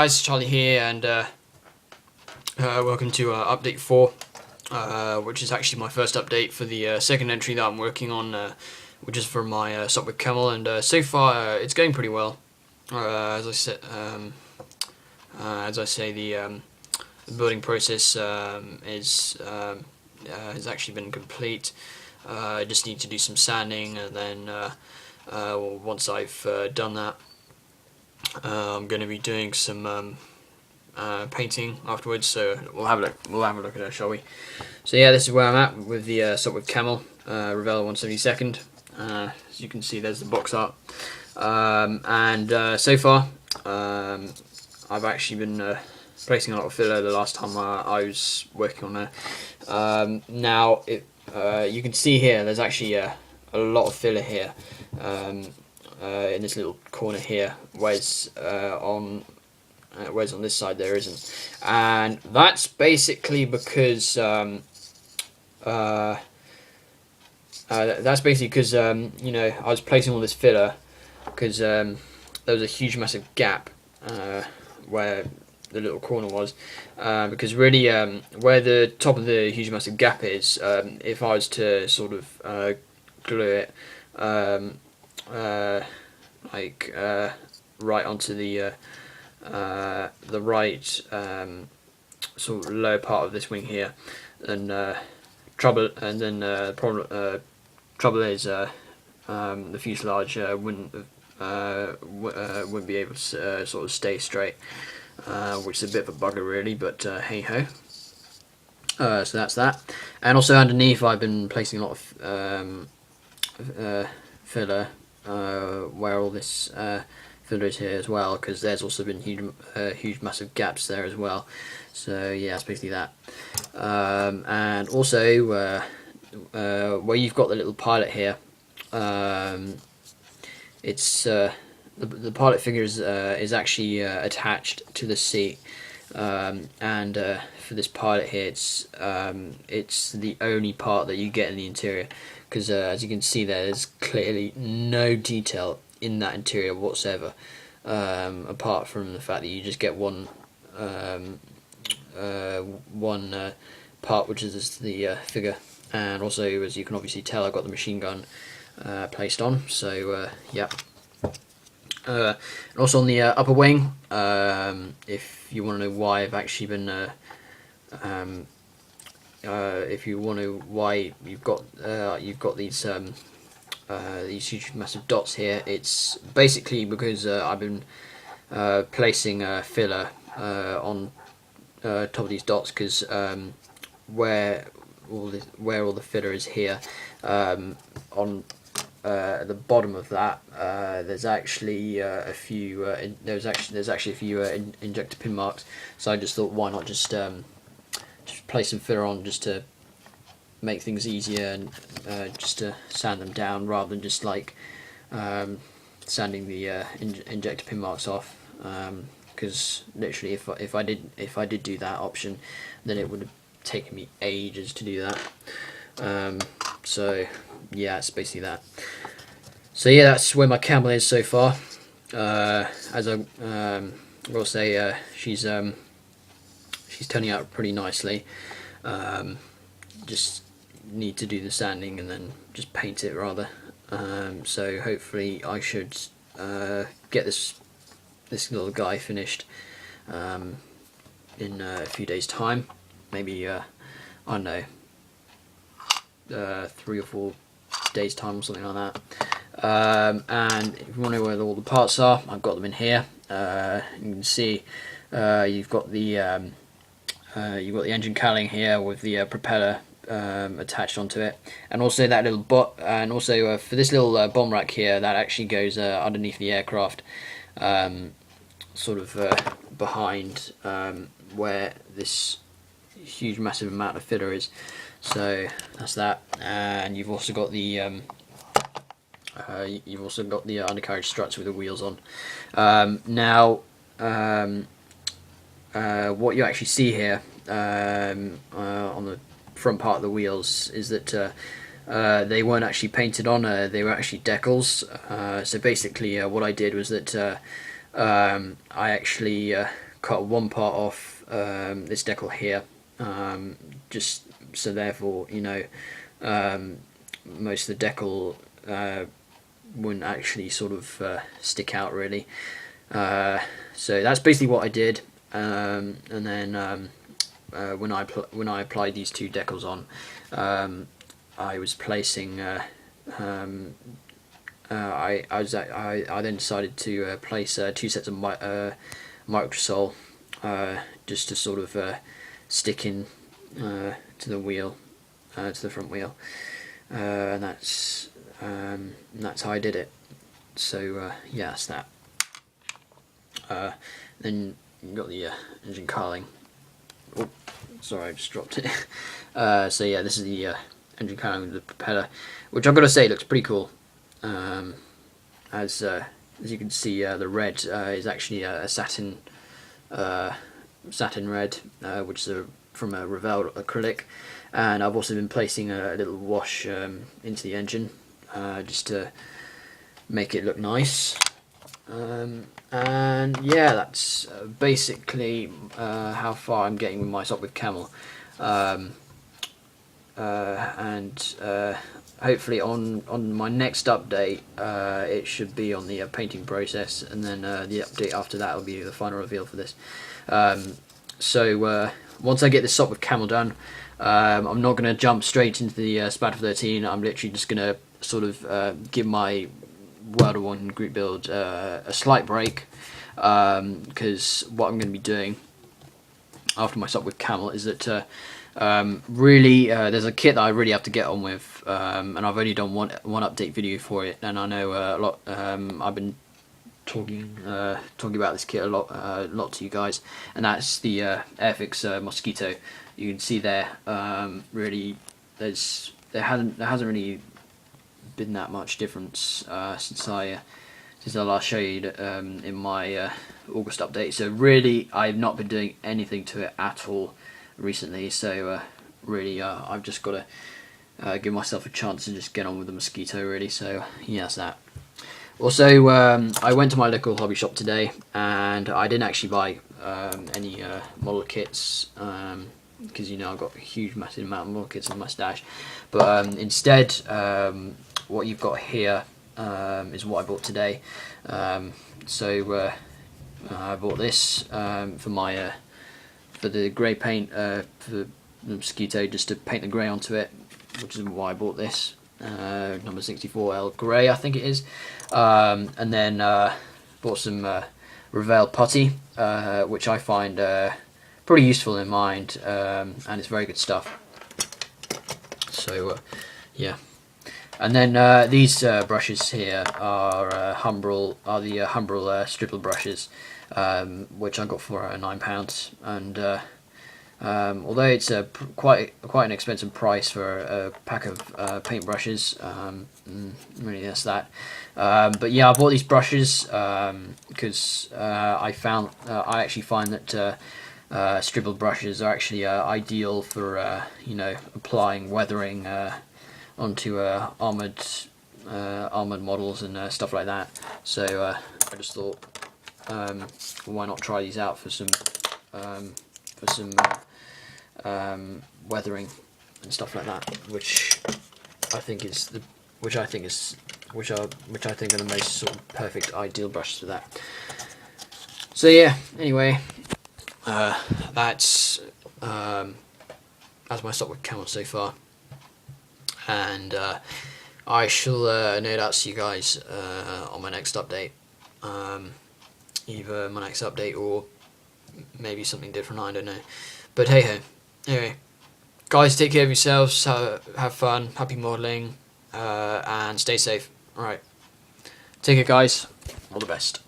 guys, Charlie here, and welcome to update 4, which is actually my first update for the second entry that I'm working on, which is for my Sopwith Camel, and so far it's going pretty well. As I say, the building process has actually been complete. I just need to do some sanding, and then once I've done that, I'm going to be doing some painting afterwards. So we'll have a look at it, shall we? So yeah, this is where I'm at with the Sopwith Camel, Revell 172nd. As you can see, there's the box art, and so far I've actually been placing a lot of filler the last time I was working on there. Now you can see here there's actually a lot of filler here in this little corner here, whereas on this side there isn't, and that's basically because you know, I was placing all this filler because there was a huge massive gap where the little corner was, because really where the top of the huge massive gap is, if I was to sort of glue it like right onto the right sort of lower part of this wing here, and trouble is the fuselage wouldn't be able to sort of stay straight, which is a bit of a bugger really, but hey ho. So that's that, and also underneath I've been placing a lot of filler where all this filler is here as well, because there's also been huge massive gaps there as well. So yeah, that's basically that. And also where you've got the little pilot here, it's the pilot figure is actually attached to the seat, and for this pilot here, it's the only part that you get in the interior, because as you can see there's clearly no detail in that interior whatsoever, apart from the fact that you just get one part, which is the figure, and also, as you can obviously tell, I've got the machine gun placed on. So yeah. And also on the upper wing, if you want to know why I've actually been if you want to know why you've got these huge massive dots here, it's basically because I've been placing filler on top of these dots, because where all the filler is here, on at the bottom of that, there's actually a few injector pin marks. So I just thought, why not just place some filler on, just to make things easier, and just to sand them down, rather than just like sanding the injector pin marks off. Because literally, if I did do that option, then it would have taken me ages to do that. So yeah, it's basically that. So yeah, that's where my camel is so far. As I will say, she's turning out pretty nicely. Just need to do the sanding and then just paint it rather. So hopefully I should get this little guy finished in a few days' time. Maybe I don't know, 3 or 4 days' time or something like that. And if you want to know where all the parts are, I've got them in here. You can see you've got the engine cowling here with the propeller attached onto it, and also that little and also for this little bomb rack here, that actually goes underneath the aircraft, sort of behind where this huge massive amount of filler is. So that's that, and you've also got the undercarriage struts with the wheels on. Now what you actually see here on the front part of the wheels is that they weren't actually painted on, they were actually decals. So basically what I did was that I actually cut one part off this decal here, just so therefore, you know, most of the decal wouldn't actually sort of stick out really. So that's basically what I did, and then when I applied these two decals on, I was placing. I then decided to place 2 sets of microsole just to sort of stick in to the wheel, to the front wheel, and that's how I did it. So yeah, that's that. Then you got the engine cowling. Oh, sorry, I just dropped it. So yeah, this is the engine cowling with the propeller, which I've got to say looks pretty cool. As you can see, the red is actually a satin red, which is from a Revell acrylic, and I've also been placing a little wash into the engine just to make it look nice. And yeah, that's basically how far I'm getting with my Sopwith Camel, and hopefully on my next update it should be on the painting process, and then the update after that will be the final reveal for this. So once I get this Sopwith Camel done, I'm not going to jump straight into the Spatter 13. I'm literally just going to sort of give my World of One group build a slight break, because what I'm going to be doing after my Sopwith Camel is that really there's a kit that I really have to get on with, and I've only done one update video for it, and I know a lot. I've been talking about this kit a lot to you guys, and that's the Airfix Mosquito. You can see there, really there hasn't really been that much difference since I last showed in my August update. So really, I've not been doing anything to it at all recently. So really, I've just got to give myself a chance to just get on with the Mosquito. Really. So yeah, that's that. Also, I went to my local hobby shop today, and I didn't actually buy any model kits, because you know I've got a huge massive amount of model kits in my stash. But instead, what you've got here is what I bought today. So I bought this for the grey paint for the Mosquito, just to paint the grey onto it, which is why I bought this. Number 64L grey, I think it is. And then bought some Revell putty, which I find pretty useful in mind, and it's very good stuff. So yeah. And then these brushes here are the Humbrol Stribble brushes, which I got for £9, and although it's quite an expensive price for a pack of paint brushes, really that's that. But yeah, I bought these brushes because I actually find that Stribble brushes are actually ideal for you know, applying weathering onto armored models and stuff like that. So I just thought, why not try these out for some weathering and stuff like that, which I think are the most sort of perfect ideal brushes for that. So yeah, anyway, that's my Sopwith Camel so far, and I shall no doubt see you guys on my next update, either my next update or maybe something different, I don't know, but hey ho. Anyway, guys, take care of yourselves, have fun, happy modelling, and stay safe. Alright, take care guys, all the best.